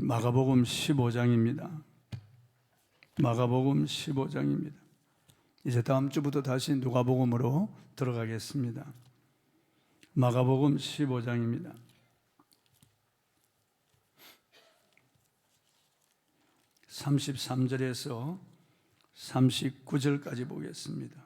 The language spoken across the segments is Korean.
마가복음 15장입니다. 마가복음 15장입니다. 이제 다음 주부터 다시 누가복음으로 들어가겠습니다. 마가복음 15장입니다. 33절에서 39절까지 보겠습니다.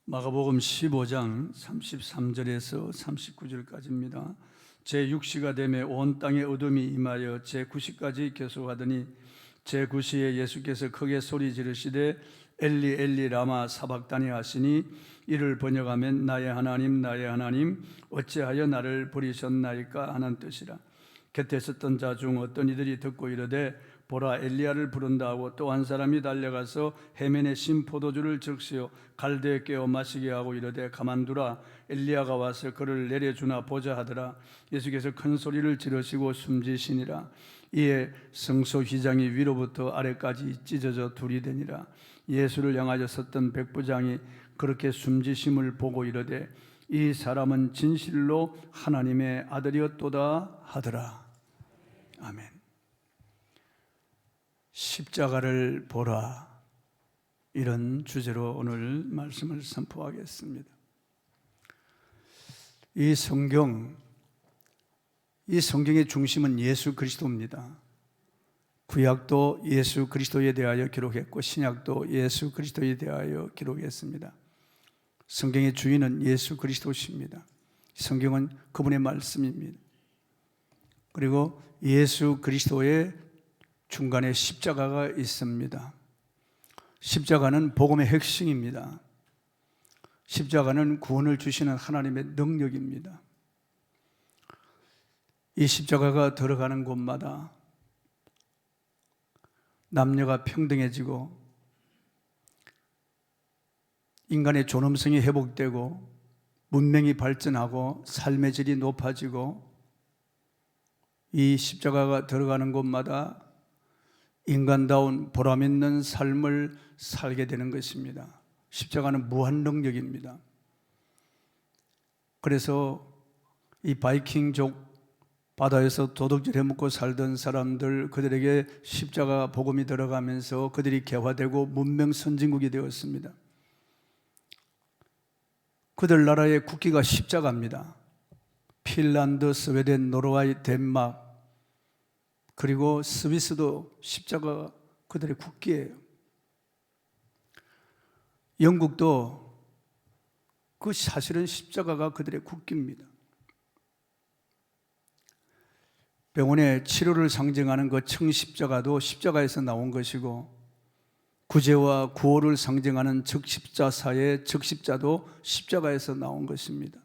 마가복음 15장 33절에서 39절까지입니다. 제6시가 되매 온 땅에 어둠이 임하여 제9시까지 계속하더니 제9시에 예수께서 크게 소리 지르시되 엘리 엘리 라마 사박다니 하시니 이를 번역하면 나의 하나님 어찌하여 나를 버리셨나이까 하는 뜻이라. 곁에 있었던 자 중 어떤 이들이 듣고 이르되 보라 엘리야를 부른다 하고 또 한 사람이 달려가서 해면에 신 포도주를 적시어 갈대에 깨어 마시게 하고 이르되 가만두라 엘리야가 와서 그를 내려주나 보자 하더라. 예수께서 큰 소리를 지르시고 숨지시니라. 이에 성소 휘장이 위로부터 아래까지 찢어져 둘이 되니라. 예수를 향하여 섰던 백부장이 그렇게 숨지심을 보고 이르되 이 사람은 진실로 하나님의 아들이었도다 하더라. 아멘. 십자가를 보라, 이런 주제로 오늘 말씀을 선포하겠습니다. 이 성경의 중심은 예수 그리스도입니다. 구약도 예수 그리스도에 대하여 기록했고 신약도 예수 그리스도에 대하여 기록했습니다. 성경의 주인은 예수 그리스도십니다. 성경은 그분의 말씀입니다. 그리고 예수 그리스도의 중간에 십자가가 있습니다. 십자가는 복음의 핵심입니다. 십자가는 구원을 주시는 하나님의 능력입니다. 이 십자가가 들어가는 곳마다 남녀가 평등해지고 인간의 존엄성이 회복되고 문명이 발전하고 삶의 질이 높아지고 이 십자가가 들어가는 곳마다 인간다운 보람있는 삶을 살게 되는 것입니다. 십자가는 무한 능력입니다. 그래서 이 바이킹족 바다에서 도둑질 해먹고 살던 사람들, 그들에게 십자가 복음이 들어가면서 그들이 개화되고 문명 선진국이 되었습니다. 그들 나라의 국기가 십자가입니다. 핀란드, 스웨덴, 노르웨이, 덴마크, 그리고 스위스도 십자가가 그들의 국기예요. 영국도 그 사실은 십자가가 그들의 국기입니다. 병원의 치료를 상징하는 그 청십자가도 십자가에서 나온 것이고 구제와 구호를 상징하는 적십자사의 적십자도 십자가에서 나온 것입니다.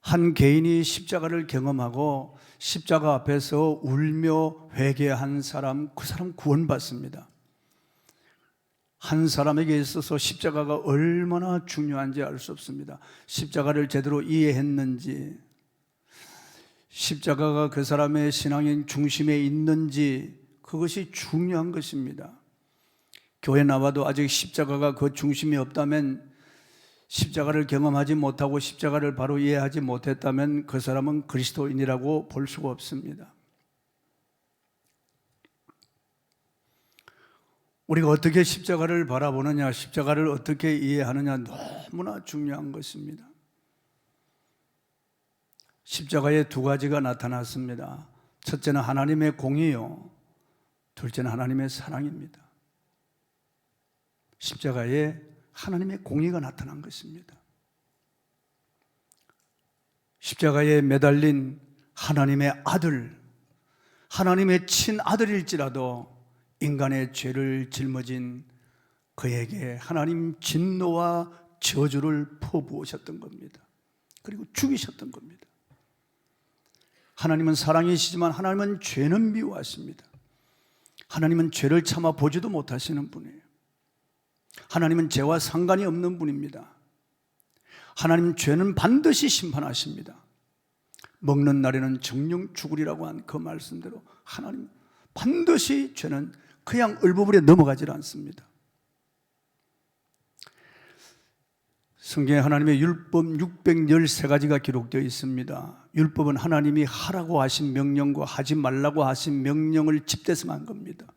한 개인이 십자가를 경험하고 십자가 앞에서 울며 회개한 사람, 그 사람 구원받습니다. 한 사람에게 있어서 십자가가 얼마나 중요한지 알 수 없습니다. 십자가를 제대로 이해했는지, 십자가가 그 사람의 신앙의 중심에 있는지, 그것이 중요한 것입니다. 교회 나와도 아직 십자가가 그 중심이 없다면, 십자가를 경험하지 못하고 십자가를 바로 이해하지 못했다면 그 사람은 그리스도인이라고 볼 수가 없습니다. 우리가 어떻게 십자가를 바라보느냐, 십자가를 어떻게 이해하느냐 너무나 중요한 것입니다. 십자가에 두 가지가 나타났습니다. 첫째는 하나님의 공의요, 둘째는 하나님의 사랑입니다. 십자가에 하나님의 공의가 나타난 것입니다. 십자가에 매달린 하나님의 아들, 하나님의 친아들일지라도 인간의 죄를 짊어진 그에게 하나님 진노와 저주를 퍼부으셨던 겁니다. 그리고 죽이셨던 겁니다. 하나님은 사랑이시지만 하나님은 죄는 미워하십니다. 하나님은 죄를 참아 보지도 못하시는 분이에요. 하나님은 죄와 상관이 없는 분입니다. 하나님은 죄는 반드시 심판하십니다. 먹는 날에는 정령 죽으리라고 한 그 말씀대로 하나님 반드시 죄는 그냥 얼버무려 넘어가질 않습니다. 성경에 하나님의 율법 613가지가 기록되어 있습니다. 율법은 하나님이 하라고 하신 명령과 하지 말라고 하신 명령을 집대성한 겁니다.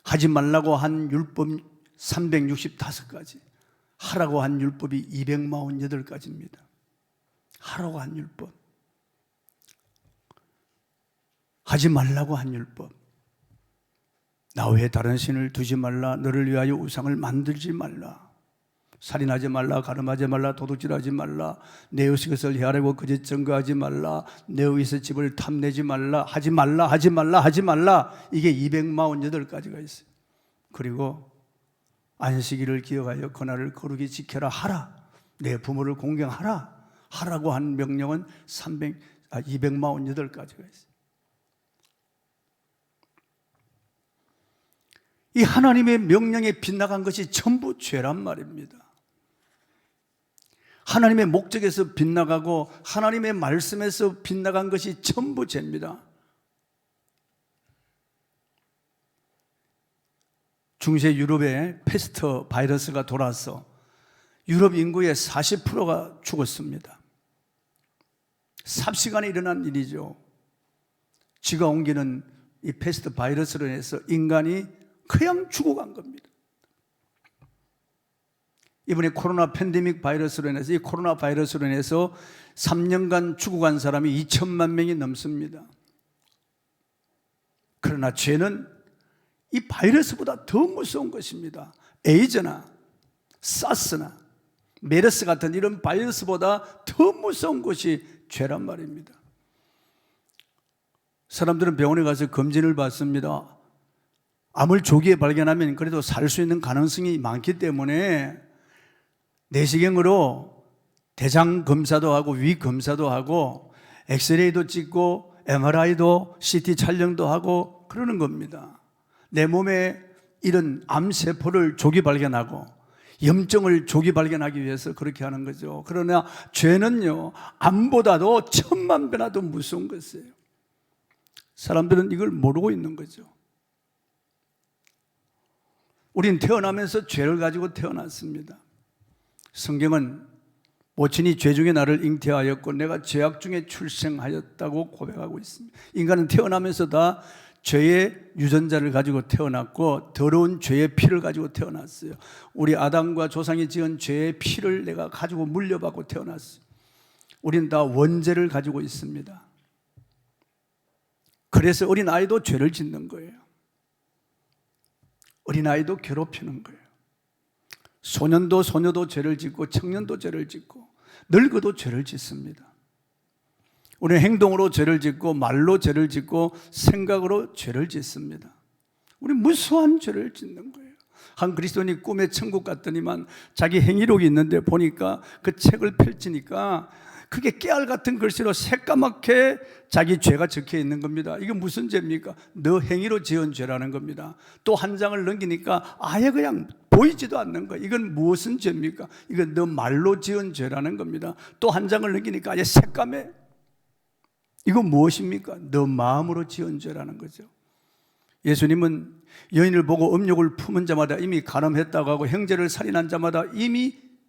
하지 말라고 한 율법 365가지, 하라고 한 율법이 248가지입니다. 하라고 한 율법, 하지 말라고 한 율법, 나 외에 다른 신을 두지 말라, 너를 위하여 우상을 만들지 말라, 살인하지 말라, 가늠하지 말라, 도둑질하지 말라, 내 의의 것을 헤아리고 거짓 증거하지 말라, 내 의에서 집을 탐내지 말라, 하지 말라, 하지 말라, 하지 말라. 이게 248가지가 있어요. 그리고 안식일을 기억하여 그날을 거룩히 지켜라 하라, 내 부모를 공경하라 하라고 한 명령은 248가지가 있어요. 이 하나님의 명령에 빗나간 것이 전부 죄란 말입니다. 하나님의 목적에서 빗나가고 하나님의 말씀에서 빗나간 것이 전부 죄입니다. 중세 유럽에 패스트 바이러스가 돌아서 유럽 인구의 40%가 죽었습니다. 삽시간에 일어난 일이죠. 쥐가 옮기는 이 패스트 바이러스로 인해서 인간이 그냥 죽어간 겁니다. 이번에 코로나 팬데믹 바이러스로 인해서, 이 코로나 바이러스로 인해서 3년간 죽어간 사람이 2천만 명이 넘습니다. 그러나 죄는 이 바이러스보다 더 무서운 것입니다. 에이즈나 사스나 메르스 같은 이런 바이러스보다 더 무서운 것이 죄란 말입니다. 사람들은 병원에 가서 검진을 받습니다. 암을 조기에 발견하면 그래도 살 수 있는 가능성이 많기 때문에 내시경으로 대장 검사도 하고 위 검사도 하고 엑스레이도 찍고 MRI도 CT 촬영도 하고 그러는 겁니다. 내 몸에 이런 암세포를 조기 발견하고 염증을 조기 발견하기 위해서 그렇게 하는 거죠. 그러나 죄는요, 암보다도 1000만 배나 더 무서운 것이에요. 사람들은 이걸 모르고 있는 거죠. 우린 태어나면서 죄를 가지고 태어났습니다. 성경은 모친이 죄 중에 나를 잉태하였고 내가 죄악 중에 출생하였다고 고백하고 있습니다. 인간은 태어나면서 다 죄의 유전자를 가지고 태어났고 더러운 죄의 피를 가지고 태어났어요. 우리 아담과 조상이 지은 죄의 피를 내가 가지고 물려받고 태어났어요. 우리는 다 원죄를 가지고 있습니다. 그래서 어린아이도 죄를 짓는 거예요. 어린아이도 괴롭히는 거예요. 소년도 소녀도 죄를 짓고 청년도 죄를 짓고 늙어도 죄를 짓습니다. 우리는 행동으로 죄를 짓고 말로 죄를 짓고 생각으로 죄를 짓습니다. 우리는 무수한 죄를 짓는 거예요. 한 그리스도인이 꿈에 천국 갔더니만 자기 행위록이 있는데 보니까 그 책을 펼치니까 그게 깨알 같은 글씨로 새까맣게 자기 죄가 적혀 있는 겁니다. 이게 무슨 죄입니까? 너 행위로 지은 죄라는 겁니다. 또 한 장을 넘기니까 아예 그냥 보이지도 않는 거예요. 이건 무슨 죄입니까? 이건 너 말로 지은 죄라는 겁니다. 또 한 장을 넘기니까 아예 새까매. 이건 무엇입니까? 너 마음으로 지은 죄라는 거죠. 예수님은 여인을 보고 음욕을 품은 자마다 이미 간음했다고 하고 형제를 살인한 자마다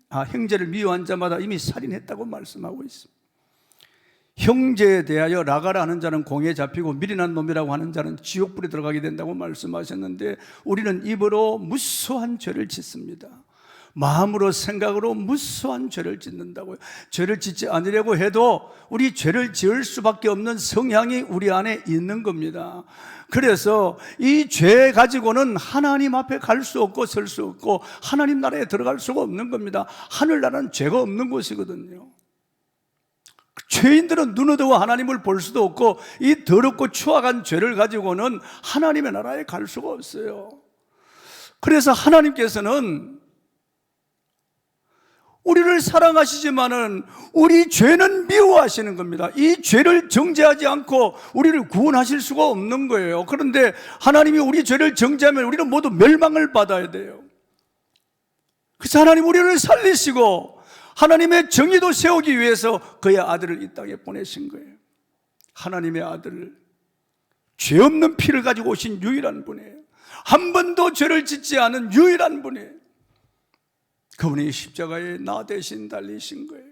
형제를 미워한 자마다 이미 살인했다고 말씀하고 있습니다. 형제에 대하여 라가라 하는 자는 공에 잡히고 미련한 놈이라고 하는 자는 지옥불에 들어가게 된다고 말씀하셨는데 우리는 입으로 무수한 죄를 짓습니다. 마음으로 생각으로 무수한 죄를 짓는다고요. 죄를 짓지 않으려고 해도 우리 죄를 지을 수밖에 없는 성향이 우리 안에 있는 겁니다. 그래서 이 죄 가지고는 하나님 앞에 갈 수 없고 설 수 없고 하나님 나라에 들어갈 수가 없는 겁니다. 하늘나라는 죄가 없는 곳이거든요. 죄인들은 눈 어두워 하나님을 볼 수도 없고 이 더럽고 추악한 죄를 가지고는 하나님의 나라에 갈 수가 없어요. 그래서 하나님께서는 우리를 사랑하시지만은 우리 죄는 미워하시는 겁니다. 이 죄를 정죄하지 않고 우리를 구원하실 수가 없는 거예요. 그런데 하나님이 우리 죄를 정죄하면 우리는 모두 멸망을 받아야 돼요. 그래서 하나님 우리를 살리시고 하나님의 정의도 세우기 위해서 그의 아들을 이 땅에 보내신 거예요. 하나님의 아들을 죄 없는 피를 가지고 오신 유일한 분이에요. 한 번도 죄를 짓지 않은 유일한 분이에요. 그분이 십자가에 나 대신 달리신 거예요.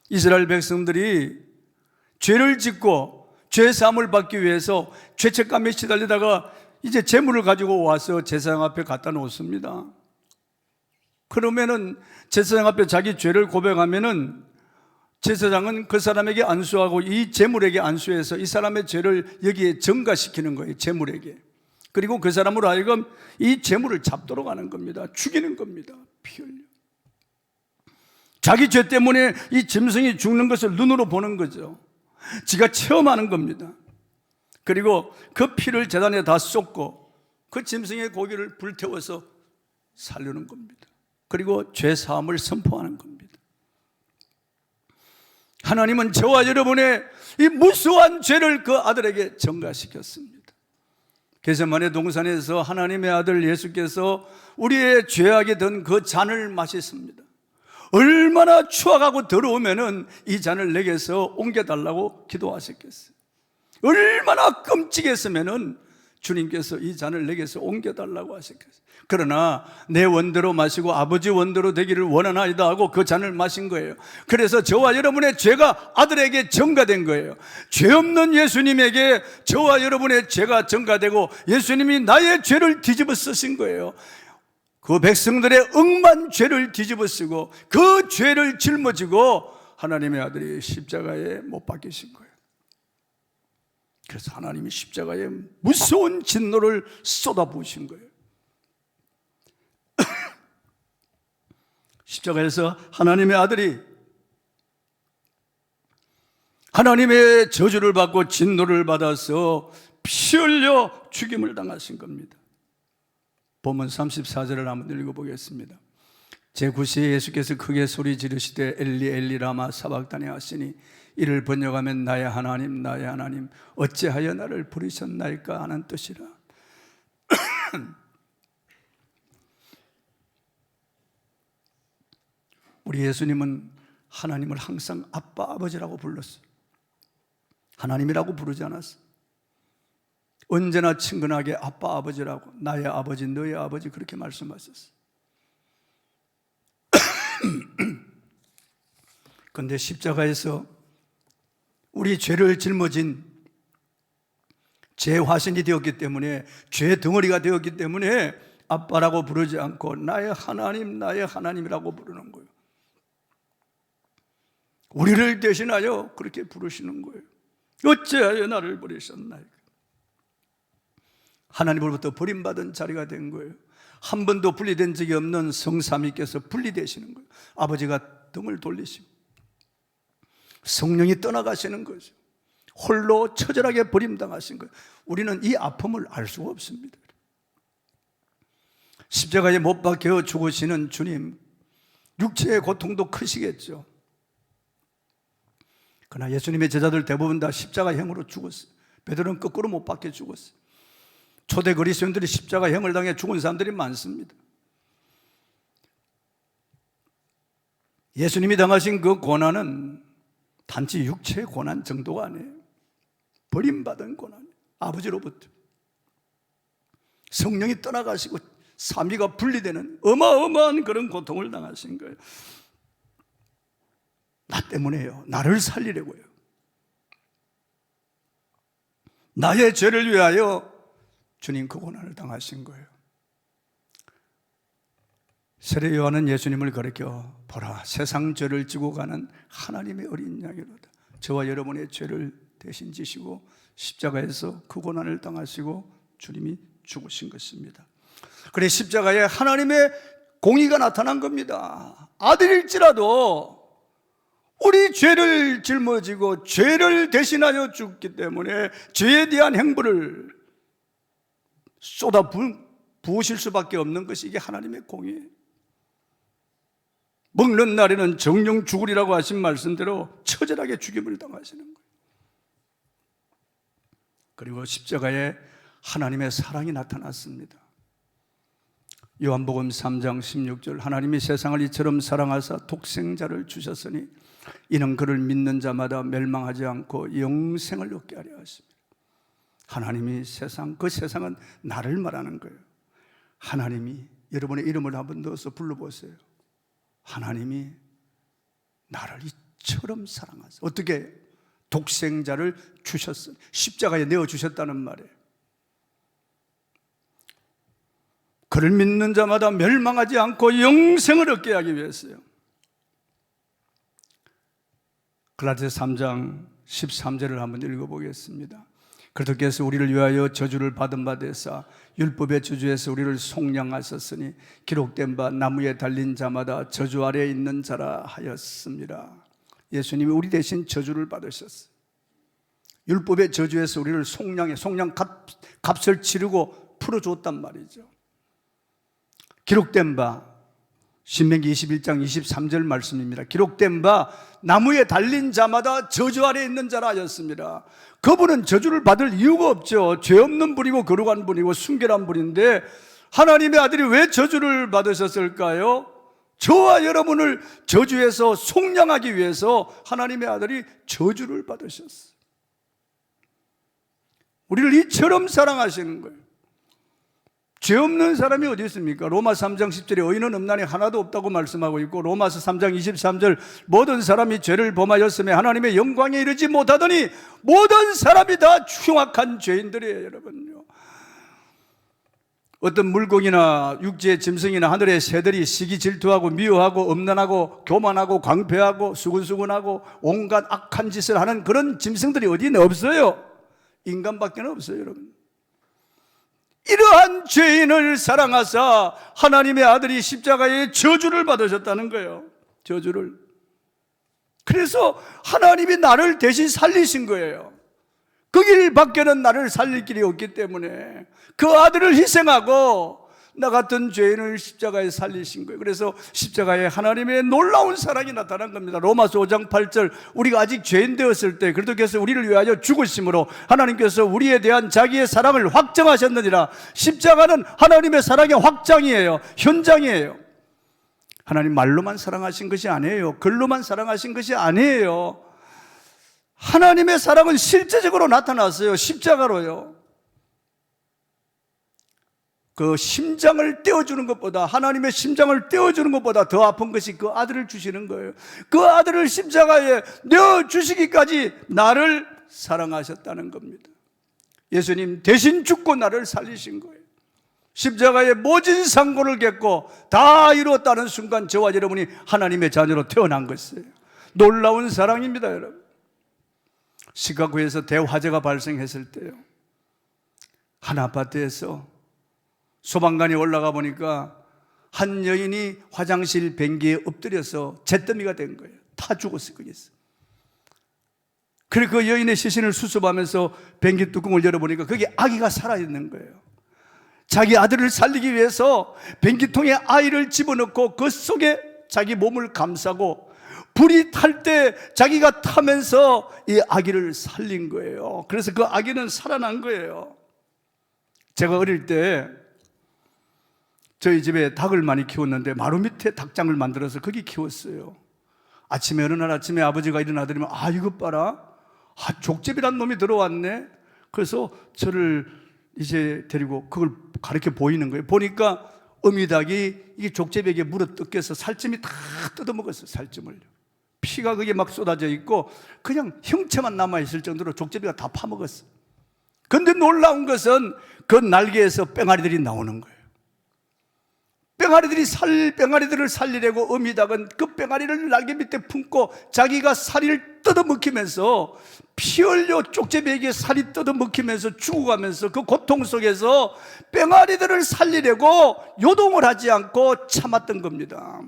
이스라엘 백성들이 죄를 짓고 죄 사함을 받기 위해서 죄책감에 시달리다가 이제 제물을 가지고 와서 제사장 앞에 갖다 놓습니다. 그러면은 제사장 앞에 자기 죄를 고백하면은 제사장은 그 사람에게 안수하고 이 제물에게 안수해서 이 사람의 죄를 여기에 전가시키는 거예요. 제물에게. 그리고 그 사람으로 하여금 이 제물을 잡도록 하는 겁니다. 죽이는 겁니다. 피 흘려. 자기 죄 때문에 이 짐승이 죽는 것을 눈으로 보는 거죠. 지가 체험하는 겁니다. 그리고 그 피를 제단에 다 쏟고 그 짐승의 고기를 불태워서 살리는 겁니다. 그리고 죄 사함을 선포하는 겁니다. 하나님은 저와 여러분의 이 무수한 죄를 그 아들에게 전가시켰습니다. 겟세마네 동산에서 하나님의 아들 예수께서 우리의 죄악이 든 그 잔을 마셨습니다. 얼마나 추악하고 더러우면은 이 잔을 내게서 옮겨달라고 기도하셨겠어요. 얼마나 끔찍했으면은 주님께서 이 잔을 내게서 옮겨달라고 하셨겠어요. 그러나 내 원대로 마시고 아버지 원대로 되기를 원하나이다 하고 그 잔을 마신 거예요. 그래서 저와 여러분의 죄가 아들에게 전가된 거예요. 죄 없는 예수님에게 저와 여러분의 죄가 전가되고 예수님이 나의 죄를 뒤집어 쓰신 거예요. 그 백성들의 억만 죄를 뒤집어 쓰고 그 죄를 짊어지고 하나님의 아들이 십자가에 못 박히신 거예요. 그래서 하나님이 십자가에 무서운 진노를 쏟아부으신 거예요. 십자가에서 하나님의 아들이 하나님의 저주를 받고 진노를 받아서 피 흘려 죽임을 당하신 겁니다. 본문 34절을 한번 읽어보겠습니다. 제9시에 예수께서 크게 소리 지르시되 엘리 엘리 라마 사박다니 하시니 이를 번역하면 나의 하나님 나의 하나님 어찌하여 나를 부르셨나이까 하는 뜻이라. 우리 예수님은 하나님을 항상 아빠 아버지라고 불렀어요. 하나님이라고 부르지 않았어요. 언제나 친근하게 아빠 아버지라고, 나의 아버지 너의 아버지 그렇게 말씀하셨어요. 그런데 십자가에서 우리 죄를 짊어진 죄 화신이 되었기 때문에, 죄 덩어리가 되었기 때문에 아빠라고 부르지 않고 나의 하나님이라고 부르는 거예요. 우리를 대신하여 그렇게 부르시는 거예요. 어찌하여 나를 버리셨나이까. 하나님으로부터 버림받은 자리가 된 거예요. 한 번도 분리된 적이 없는 성삼위께서 분리되시는 거예요. 아버지가 등을 돌리시고 성령이 떠나가시는 거죠. 홀로 처절하게 버림당하신 거예요. 우리는 이 아픔을 알 수가 없습니다. 십자가에 못 박혀 죽으시는 주님, 육체의 고통도 크시겠죠. 그러나 예수님의 제자들 대부분 다 십자가형으로 죽었어요. 베드로는 거꾸로 못 박혀 죽었어요. 초대 그리스도인들이 십자가형을 당해 죽은 사람들이 많습니다. 예수님이 당하신 그 고난은 단지 육체의 고난 정도가 아니에요. 버림받은 고난, 아버지로부터 성령이 떠나가시고 삼위가 분리되는 어마어마한 그런 고통을 당하신 거예요. 나 때문에요. 나를 살리려고요. 나의 죄를 위하여 주님 그 고난을 당하신 거예요. 세례 요한은 예수님을 가리켜 보라, 세상 죄를 지고 가는 하나님의 어린 양이로다. 저와 여러분의 죄를 대신 지시고 십자가에서 그 고난을 당하시고 주님이 죽으신 것입니다. 그래 십자가에 하나님의 공의가 나타난 겁니다. 아들일지라도 우리 죄를 짊어지고 죄를 대신하여 죽기 때문에 죄에 대한 행보를 쏟아 부으실 수밖에 없는 것이 이게 하나님의 공의예요. 먹는 날에는 정령 죽으리라고 하신 말씀대로 처절하게 죽임을 당하시는 거예요. 그리고 십자가에 하나님의 사랑이 나타났습니다. 요한복음 3장 16절 하나님이 세상을 이처럼 사랑하사 독생자를 주셨으니 이는 그를 믿는 자마다 멸망하지 않고 영생을 얻게 하려 하십니다. 하나님이 세상, 그 세상은 나를 말하는 거예요. 하나님이, 여러분의 이름을 한번 넣어서 불러보세요. 하나님이 나를 이처럼 사랑하세요. 어떻게? 독생자를 주셨어요. 십자가에 내어주셨다는 말이에요. 그를 믿는 자마다 멸망하지 않고 영생을 얻게 하기 위해서요. 갈라디아서 3장 13절을 한번 읽어보겠습니다. 그리스도께서 우리를 위하여 저주를 받은 바 되사 율법의 저주에서 우리를 속량하셨으니 기록된 바 나무에 달린 자마다 저주 아래에 있는 자라 하였습니다. 예수님이 우리 대신 저주를 받으셨어요. 율법의 저주에서 우리를 속량 값을 치르고 풀어줬단 말이죠. 기록된 바, 신명기 21장 23절 말씀입니다. 기록된 바 나무에 달린 자마다 저주 아래에 있는 자라 하였습니다. 그분은 저주를 받을 이유가 없죠. 죄 없는 분이고 거룩한 분이고 순결한 분인데 하나님의 아들이 왜 저주를 받으셨을까요? 저와 여러분을 저주에서 속량하기 위해서 하나님의 아들이 저주를 받으셨어요. 우리를 이처럼 사랑하시는 거예요. 죄 없는 사람이 어디 있습니까? 로마서 3장 10절에 의인은 없나니 하나도 없다고 말씀하고 있고, 로마서 3장 23절 모든 사람이 죄를 범하였으며 하나님의 영광에 이르지 못하더니 모든 사람이 다 흉악한 죄인들이에요. 여러분요, 어떤 물고기나 육지의 짐승이나 하늘의 새들이 시기 질투하고 미워하고 음란하고 교만하고 광폐하고 수근수근하고 온갖 악한 짓을 하는 그런 짐승들이 어디는 없어요. 인간밖에 없어요. 여러분, 이러한 죄인을 사랑하사 하나님의 아들이 십자가에 저주를 받으셨다는 거예요. 저주를. 그래서 하나님이 나를 대신 살리신 거예요. 그 길 밖에는 나를 살릴 길이 없기 때문에 그 아들을 희생하고 나 같은 죄인을 십자가에 살리신 거예요. 그래서 십자가에 하나님의 놀라운 사랑이 나타난 겁니다. 로마서 5장 8절, 우리가 아직 죄인 되었을 때 그리스도께서 우리를 위하여 죽으심으로 하나님께서 우리에 대한 자기의 사랑을 확정하셨느니라. 십자가는 하나님의 사랑의 확장이에요. 현장이에요. 하나님 말로만 사랑하신 것이 아니에요. 글로만 사랑하신 것이 아니에요. 하나님의 사랑은 실제적으로 나타났어요. 십자가로요. 그 심장을 떼어주는 것보다, 하나님의 심장을 떼어주는 것보다 더 아픈 것이 그 아들을 주시는 거예요. 그 아들을 십자가에 내어주시기까지 나를 사랑하셨다는 겁니다. 예수님 대신 죽고 나를 살리신 거예요. 십자가에 모진 상고를 겪고 다 이루었다는 순간 저와 여러분이 하나님의 자녀로 태어난 것이에요. 놀라운 사랑입니다. 여러분, 시카고에서 대화재가 발생했을 때요, 한 아파트에서 소방관이 올라가 보니까 한 여인이 화장실 변기에 엎드려서 잿더미가 된 거예요. 다 죽었어요, 거기서. 그래서 그 여인의 시신을 수습하면서 변기 뚜껑을 열어보니까 거기에 아기가 살아있는 거예요. 자기 아들을 살리기 위해서 변기통에 아이를 집어넣고 그 속에 자기 몸을 감싸고 불이 탈 때 자기가 타면서 이 아기를 살린 거예요. 그래서 그 아기는 살아난 거예요. 제가 어릴 때 저희 집에 닭을 많이 키웠는데 마루 밑에 닭장을 만들어서 거기 키웠어요. 아침에, 어느 날 아침에 아버지가 일어나더니만, 아, 이것 봐라, 족제비란 놈이 들어왔네. 그래서 저를 이제 데리고 그걸 가르쳐 보이는 거예요. 보니까 어미닭이 이게 족제비에게 물어 뜯겨서 살점이 다 뜯어먹었어요. 살점을. 피가 그게 막 쏟아져 있고 그냥 형체만 남아있을 정도로 족제비가 다 파먹었어요. 그런데 놀라운 것은 그 날개에서 뺑아리들이 나오는 거예요. 뺑아리들을 살리려고 어미닭은 그 뺑아리를 날개 밑에 품고 자기가 살을 뜯어먹히면서 피 흘려 쪽제비에게 살이 뜯어먹히면서 죽어가면서 그 고통 속에서 뺑아리들을 살리려고 요동을 하지 않고 참았던 겁니다.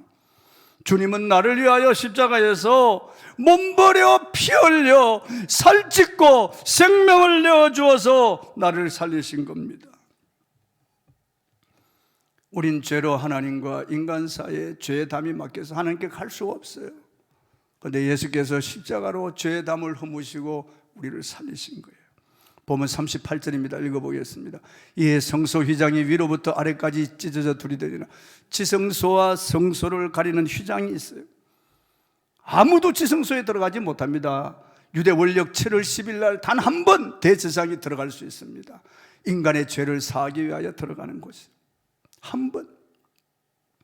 주님은 나를 위하여 십자가에서 몸버려 피 흘려 살찢고 생명을 내어주어서 나를 살리신 겁니다. 우린 죄로 하나님과 인간 사이에 죄의 담이 막혀서 하나님께 갈 수가 없어요. 그런데 예수께서 십자가로 죄의 담을 허무시고 우리를 살리신 거예요. 보면 38절입니다. 읽어보겠습니다. 이에 성소 휘장이 위로부터 아래까지 찢어져 두리더니라. 지성소와 성소를 가리는 휘장이 있어요. 아무도 지성소에 들어가지 못합니다. 유대 원력 7월 10일 날 단 한 번 대제사장이 들어갈 수 있습니다. 인간의 죄를 사하기 위하여 들어가는 곳이 한 번.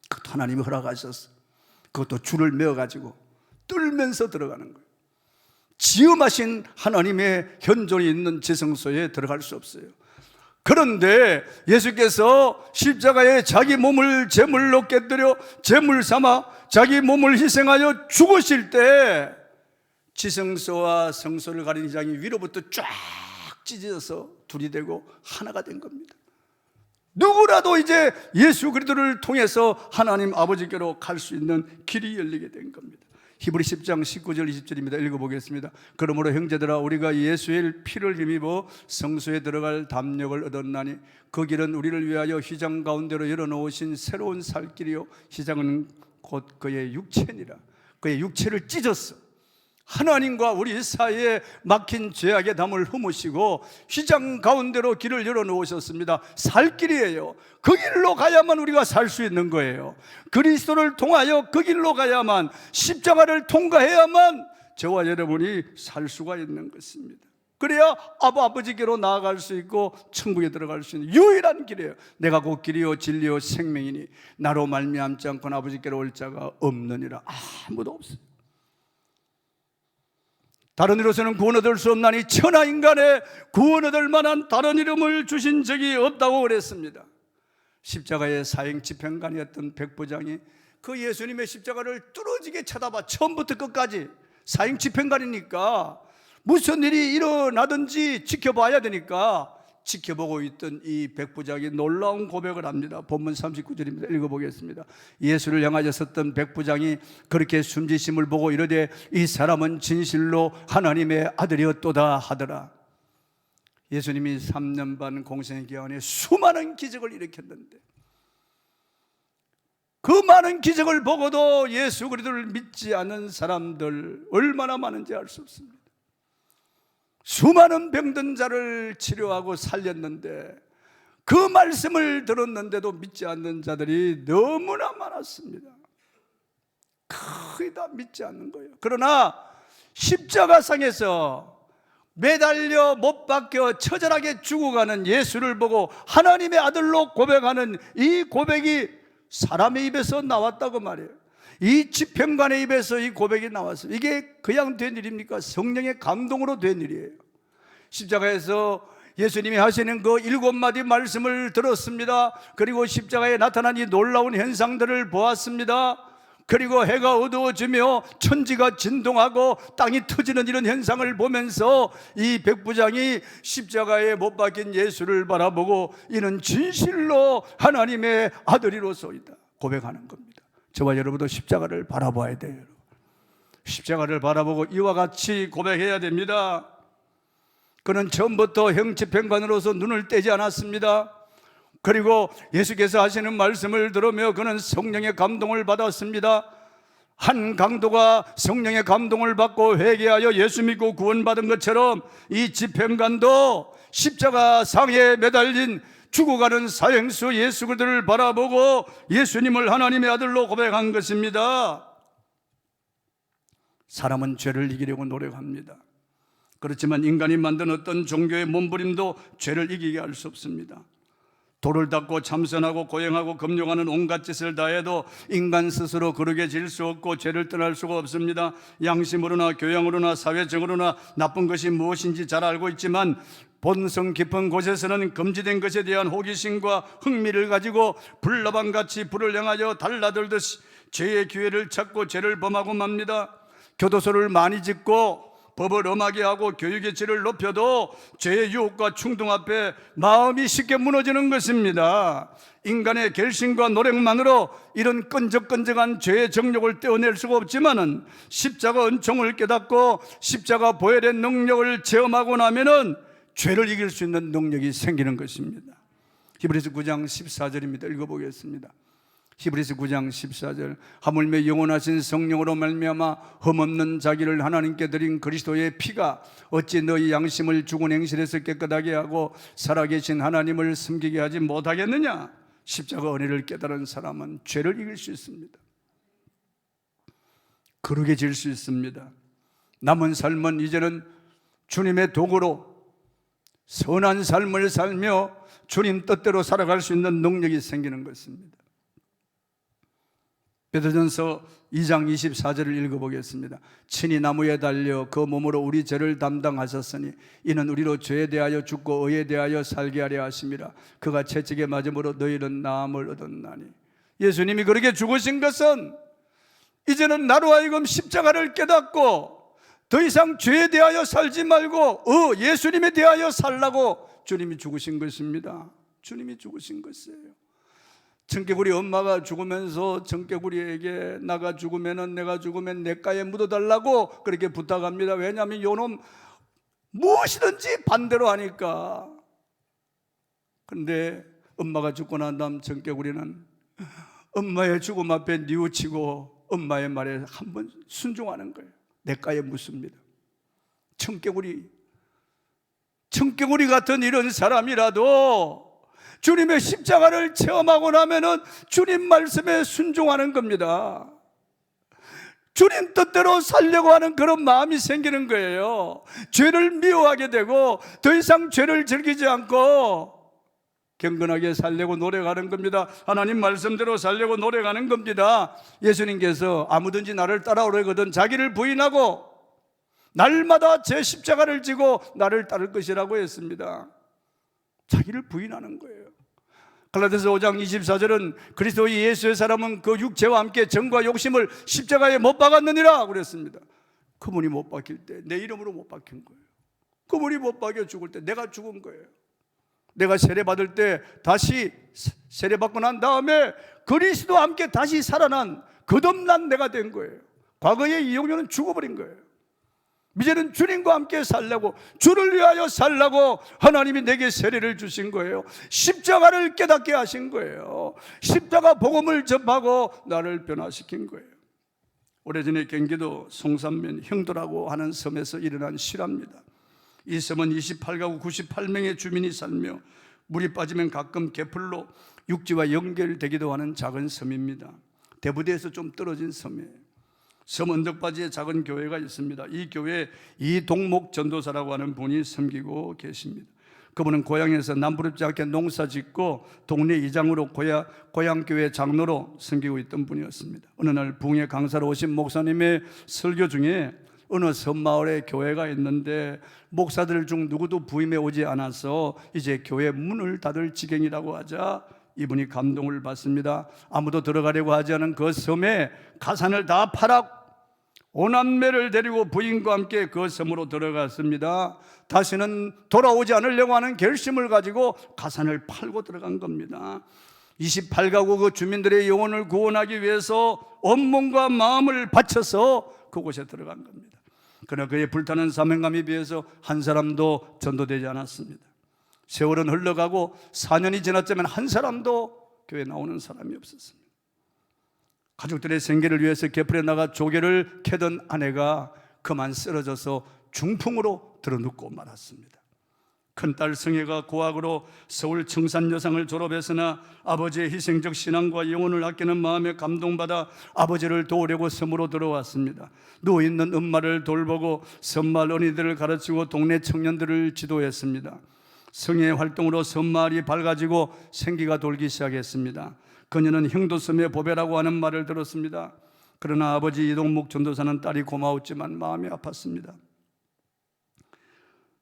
그것도 하나님이 허락하셨어. 그것도 줄을 메어가지고 뚫면서 들어가는 거예요. 지음하신 하나님의 현존이 있는 지성소에 들어갈 수 없어요. 그런데 예수께서 십자가에 자기 몸을 제물로 깨뜨려 제물 삼아 자기 몸을 희생하여 죽으실 때 지성소와 성소를 가리는 장이 위로부터 쫙 찢어져서 둘이 되고 하나가 된 겁니다. 누구라도 이제 예수 그리스도를 통해서 하나님 아버지께로 갈 수 있는 길이 열리게 된 겁니다. 히브리 10장 19절 20절입니다. 읽어보겠습니다. 그러므로 형제들아 우리가 예수의 피를 힘입어 성소에 들어갈 담력을 얻었나니 그 길은 우리를 위하여 휘장 가운데로 열어놓으신 새로운 살 길이요 휘장은 곧 그의 육체니라. 그의 육체를 찢었어. 하나님과 우리 사이에 막힌 죄악의 담을 흠으시고 휘장 가운데로 길을 열어놓으셨습니다. 살 길이에요. 그 길로 가야만 우리가 살 수 있는 거예요. 그리스도를 통하여 그 길로 가야만, 십자가를 통과해야만 저와 여러분이 살 수가 있는 것입니다. 그래야 아버지께로 나아갈 수 있고 천국에 들어갈 수 있는 유일한 길이에요. 내가 곧 길이요 진리요 생명이니 나로 말미암지 않고는 아버지께로 올 자가 없느니라. 아무도 없어요. 다른 이로서는 구원 얻을 수 없나니 천하 인간에 구원 얻을 만한 다른 이름을 주신 적이 없다고 그랬습니다. 십자가의 사형 집행관이었던 백부장이 그 예수님의 십자가를 뚫어지게 쳐다봐. 처음부터 끝까지 사형 집행관이니까 무슨 일이 일어나든지 지켜봐야 되니까 지켜보고 있던 이 백부장이 놀라운 고백을 합니다. 본문 39절입니다. 읽어보겠습니다. 예수를 향하여 섰던 백부장이 그렇게 숨지심을 보고 이르되 이 사람은 진실로 하나님의 아들이었도다 하더라. 예수님이 3년 반 공생의 기간에 수많은 기적을 일으켰는데 그 많은 기적을 보고도 예수 그리스도를 믿지 않는 사람들 얼마나 많은지 알 수 없습니다. 수많은 병든 자를 치료하고 살렸는데 그 말씀을 들었는데도 믿지 않는 자들이 너무나 많았습니다. 거의 다 믿지 않는 거예요. 그러나 십자가상에서 매달려 못 박혀 처절하게 죽어가는 예수를 보고 하나님의 아들로 고백하는 이 고백이 사람의 입에서 나왔다고 말해요. 이 집행관의 입에서 이 고백이 나왔어요. 이게 그냥 된 일입니까? 성령의 감동으로 된 일이에요. 십자가에서 예수님이 하시는 그 7마디 말씀을 들었습니다. 그리고 십자가에 나타난 이 놀라운 현상들을 보았습니다. 그리고 해가 어두워지며 천지가 진동하고 땅이 터지는 이런 현상을 보면서 이 백부장이 십자가에 못 박힌 예수를 바라보고 이는 진실로 하나님의 아들이로소이다 고백하는 겁니다. 저와 여러분도 십자가를 바라봐야 돼요. 십자가를 바라보고 이와 같이 고백해야 됩니다. 그는 처음부터 형집행관으로서 눈을 떼지 않았습니다. 그리고 예수께서 하시는 말씀을 들으며 그는 성령의 감동을 받았습니다. 한 강도가 성령의 감동을 받고 회개하여 예수 믿고 구원받은 것처럼 이 집행관도 십자가 상에 매달린 죽어가는 사형수 예수 그리스도를 바라보고 예수님을 하나님의 아들로 고백한 것입니다. 사람은 죄를 이기려고 노력합니다. 그렇지만 인간이 만든 어떤 종교의 몸부림도 죄를 이기게 할 수 없습니다. 돌을 닦고 참선하고 고행하고 금욕하는 온갖 짓을 다해도 인간 스스로 거룩해 질 수 없고 죄를 떠날 수가 없습니다. 양심으로나 교양으로나 사회적으로나 나쁜 것이 무엇인지 잘 알고 있지만 본성 깊은 곳에서는 금지된 것에 대한 호기심과 흥미를 가지고 불나방같이 불을 향하여 달라들듯이 죄의 기회를 찾고 죄를 범하고 맙니다. 교도소를 많이 짓고 법을 엄하게 하고 교육의 질을 높여도 죄의 유혹과 충동 앞에 마음이 쉽게 무너지는 것입니다. 인간의 결심과 노력만으로 이런 끈적끈적한 죄의 정욕을 떼어낼 수가 없지만은 십자가 은총을 깨닫고 십자가 보혈의 능력을 체험하고 나면은 죄를 이길 수 있는 능력이 생기는 것입니다. 히브리서 9장 14절입니다. 읽어보겠습니다. 히브리서 9장 14절 하물며 영원하신 성령으로 말미암아 흠없는 자기를 하나님께 드린 그리스도의 피가 어찌 너희 양심을 죽은 행실에서 깨끗하게 하고 살아계신 하나님을 섬기게 하지 못하겠느냐. 십자가 은혜를 깨달은 사람은 죄를 이길 수 있습니다. 거룩해질 수 있습니다. 남은 삶은 이제는 주님의 도구로 선한 삶을 살며 주님 뜻대로 살아갈 수 있는 능력이 생기는 것입니다. 베드로전서 2장 24절을 읽어보겠습니다. 친히 나무에 달려 그 몸으로 우리 죄를 담당하셨으니 이는 우리로 죄에 대하여 죽고 의에 대하여 살게 하려 하심이라. 그가 채찍에 맞음으로 너희는 나음을 얻었나니. 예수님이 그렇게 죽으신 것은 이제는 나로 하여금 십자가를 깨닫고 더 이상 죄에 대하여 살지 말고 예수님에 대하여 살라고 주님이 죽으신 것입니다. 주님이 죽으신 것이에요. 청개구리 엄마가 죽으면서 청개구리에게 나가 죽으면 내가 죽으면 냇가에 묻어달라고 그렇게 부탁합니다. 왜냐하면 요놈 무엇이든지 반대로 하니까. 그런데 엄마가 죽고 난 다음 청개구리는 엄마의 죽음 앞에 뉘우치고 엄마의 말에 한번 순종하는 거예요. 냇가에 묻습니다. 청개구리 같은 이런 사람이라도 주님의 십자가를 체험하고 나면은 주님 말씀에 순종하는 겁니다. 주님 뜻대로 살려고 하는 그런 마음이 생기는 거예요. 죄를 미워하게 되고 더 이상 죄를 즐기지 않고 경건하게 살려고 노력하는 겁니다. 하나님 말씀대로 살려고 노력하는 겁니다. 예수님께서 아무든지 나를 따라오려거든 자기를 부인하고 날마다 제 십자가를 지고 나를 따를 것이라고 했습니다. 자기를 부인하는 거예요. 갈라디아서 5장 24절은 그리스도 예수의 사람은 그 육체와 함께 정과 욕심을 십자가에 못 박았느니라 그랬습니다. 그분이 못 박힐 때 내 이름으로 못 박힌 거예요. 그분이 못 박혀 죽을 때 내가 죽은 거예요. 내가 세례받을 때 다시 세례받고 난 다음에 그리스도와 함께 다시 살아난 거듭난 내가 된 거예요. 과거의 이용료는 죽어버린 거예요. 이제는 주님과 함께 살려고, 주를 위하여 살려고 하나님이 내게 세례를 주신 거예요. 십자가를 깨닫게 하신 거예요. 십자가 복음을 접하고 나를 변화시킨 거예요. 오래전에 경기도 송산면 형도라고 하는 섬에서 일어난 실화입니다. 이 섬은 28가구 98명의 주민이 살며 물이 빠지면 가끔 개풀로 육지와 연결되기도 하는 작은 섬입니다. 대부대에서 좀 떨어진 섬이에요. 섬 언덕바지에 작은 교회가 있습니다. 이 교회에 이동목 전도사라고 하는 분이 섬기고 계십니다. 그분은 고향에서 남부럽지 않게 농사 짓고 동네 이장으로 고향교회 장로로 섬기고 있던 분이었습니다. 어느 날 붕에 강사로 오신 목사님의 설교 중에 어느 섬마을에 교회가 있는데 목사들 중 누구도 부임해 오지 않아서 이제 교회 문을 닫을 지경이라고 하자 이분이 감동을 받습니다. 아무도 들어가려고 하지 않은 그 섬에 가산을 다 팔아 오남매를 데리고 부인과 함께 그 섬으로 들어갔습니다. 다시는 돌아오지 않으려고 하는 결심을 가지고 가산을 팔고 들어간 겁니다. 28가구 그 주민들의 영혼을 구원하기 위해서 온몸과 마음을 바쳐서 그곳에 들어간 겁니다. 그러나 그의 불타는 사명감에 비해서 한 사람도 전도되지 않았습니다. 세월은 흘러가고 4년이 지났지만 한 사람도 교회에 나오는 사람이 없었습니다. 가족들의 생계를 위해서 개풀에 나가 조개를 캐던 아내가 그만 쓰러져서 중풍으로 들어눕고 말았습니다. 큰딸 성혜가 고학으로 서울 청산여상을 졸업했으나 아버지의 희생적 신앙과 영혼을 아끼는 마음에 감동받아 아버지를 도우려고 섬으로 들어왔습니다. 누워있는 엄마를 돌보고 섬마을 어린이들을 가르치고 동네 청년들을 지도했습니다. 성혜의 활동으로 섬마을이 밝아지고 생기가 돌기 시작했습니다. 그녀는 형도섬의 보배라고 하는 말을 들었습니다. 그러나 아버지 이동목 전도사는 딸이 고마웠지만 마음이 아팠습니다.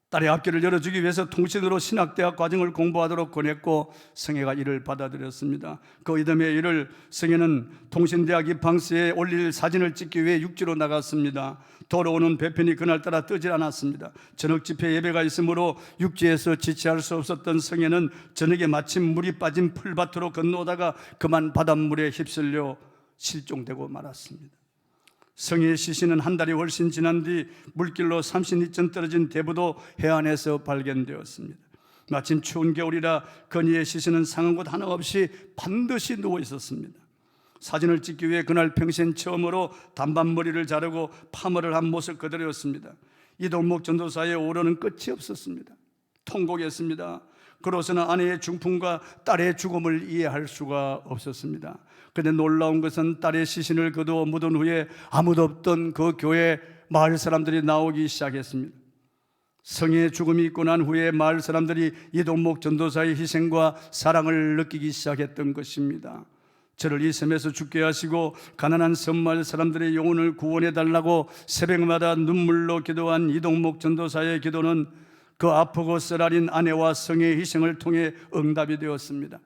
딸의 앞길을 열어주기 위해서 통신으로 신학대학 과정을 공부하도록 권했고 성혜가 이를 받아들였습니다. 그 이듬해 이를 성혜는 통신대학 입학시에 올릴 사진을 찍기 위해 육지로 나갔습니다. 돌아오는 배편이 그날따라 뜨질 않았습니다. 저녁 집회 예배가 있으므로 육지에서 지체할 수 없었던 성혜는 저녁에 마침 물이 빠진 풀밭으로 건너오다가 그만 바닷물에 휩쓸려 실종되고 말았습니다. 성혜의 시신은 한 달이 훨씬 지난 뒤 물길로 32천 떨어진 대부도 해안에서 발견되었습니다. 마침 추운 겨울이라 그녀의 시신은 상한 곳 하나 없이 반드시 누워 있었습니다. 사진을 찍기 위해 그날 평생 처음으로 단발머리를 자르고 파마를 한 모습 그대로였습니다. 이동목 전도사의 오로는 끝이 없었습니다. 통곡했습니다. 그로서는 아내의 중풍과 딸의 죽음을 이해할 수가 없었습니다. 그런데 놀라운 것은 딸의 시신을 거두어 묻은 후에 아무도 없던 그 교회 마을 사람들이 나오기 시작했습니다. 성의 죽음이 있고 난 후에 마을 사람들이 이동목 전도사의 희생과 사랑을 느끼기 시작했던 것입니다. 저를 이 섬에서 죽게 하시고 가난한 섬마을 사람들의 영혼을 구원해 달라고 새벽마다 눈물로 기도한 이동목 전도사의 기도는 그 아프고 쓰라린 아내와 성의 희생을 통해 응답이 되었습니다.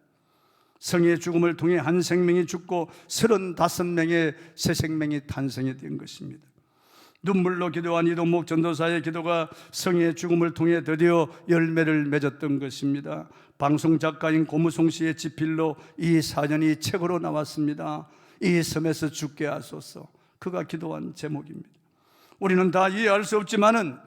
성의 죽음을 통해 한 생명이 죽고 35명의 새 생명이 탄생이 된 것입니다. 눈물로 기도한 이동목 전도사의 기도가 성의 죽음을 통해 드디어 열매를 맺었던 것입니다. 방송 작가인 고무송 씨의 지필로 이 사연이 책으로 나왔습니다. 이 섬에서 죽게 하소서. 그가 기도한 제목입니다. 우리는 다 이해할 수 없지만은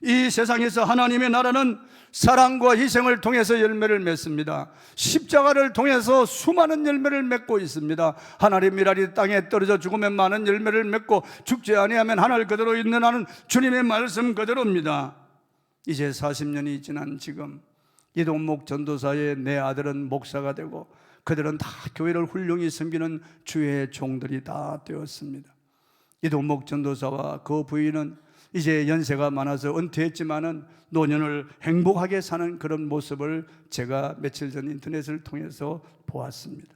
이 세상에서 하나님의 나라는 사랑과 희생을 통해서 열매를 맺습니다. 십자가를 통해서 수많은 열매를 맺고 있습니다. 하늘의 미랄이 땅에 떨어져 죽으면 많은 열매를 맺고 죽지 아니하면 하늘 그대로 있는 하는 주님의 말씀 그대로입니다. 이제 40년이 지난 지금 이동목 전도사의 내 아들은 목사가 되고 그들은 다 교회를 훌륭히 섬기는 주의 종들이 다 되었습니다. 이동목 전도사와 그 부인은 이제 연세가 많아서 은퇴했지만은 노년을 행복하게 사는 그런 모습을 제가 며칠 전 인터넷을 통해서 보았습니다.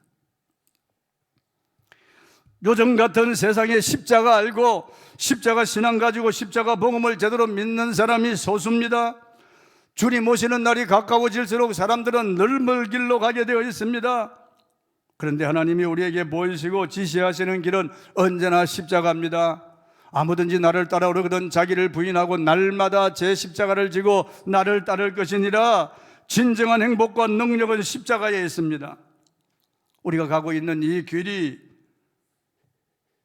요즘 같은 세상에 십자가 알고 십자가 신앙 가지고 십자가 복음을 제대로 믿는 사람이 소수입니다. 주님 오시는 날이 가까워질수록 사람들은 늘 멀 길로 가게 되어 있습니다. 그런데 하나님이 우리에게 보이시고 지시하시는 길은 언제나 십자가입니다. 아무든지 나를 따라오려거든 자기를 부인하고 날마다 제 십자가를 지고 나를 따를 것이니라. 진정한 행복과 능력은 십자가에 있습니다. 우리가 가고 있는 이 길이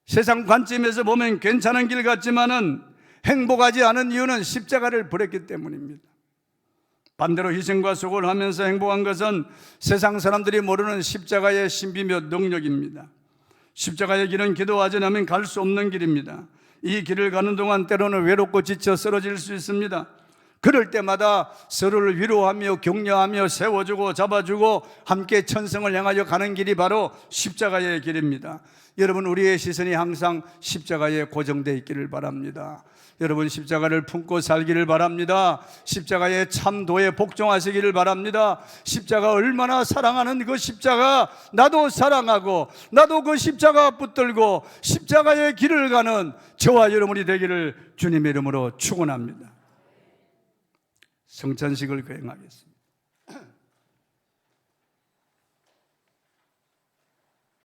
세상 관점에서 보면 괜찮은 길 같지만은 행복하지 않은 이유는 십자가를 버렸기 때문입니다. 반대로 희생과 수고를 하면서 행복한 것은 세상 사람들이 모르는 십자가의 신비며 능력입니다. 십자가의 길은 기도하지 않으면 갈 수 없는 길입니다. 이 길을 가는 동안 때로는 외롭고 지쳐 쓰러질 수 있습니다. 그럴 때마다 서로를 위로하며 격려하며 세워주고 잡아주고 함께 천성을 향하여 가는 길이 바로 십자가의 길입니다. 여러분, 우리의 시선이 항상 십자가에 고정되어 있기를 바랍니다. 여러분, 십자가를 품고 살기를 바랍니다. 십자가의 참도에 복종하시기를 바랍니다. 십자가 얼마나 사랑하는 그 십자가 나도 사랑하고 나도 그 십자가 붙들고 십자가의 길을 가는 저와 여러분이 되기를 주님의 이름으로 축원합니다. 성찬식을 거행하겠습니다.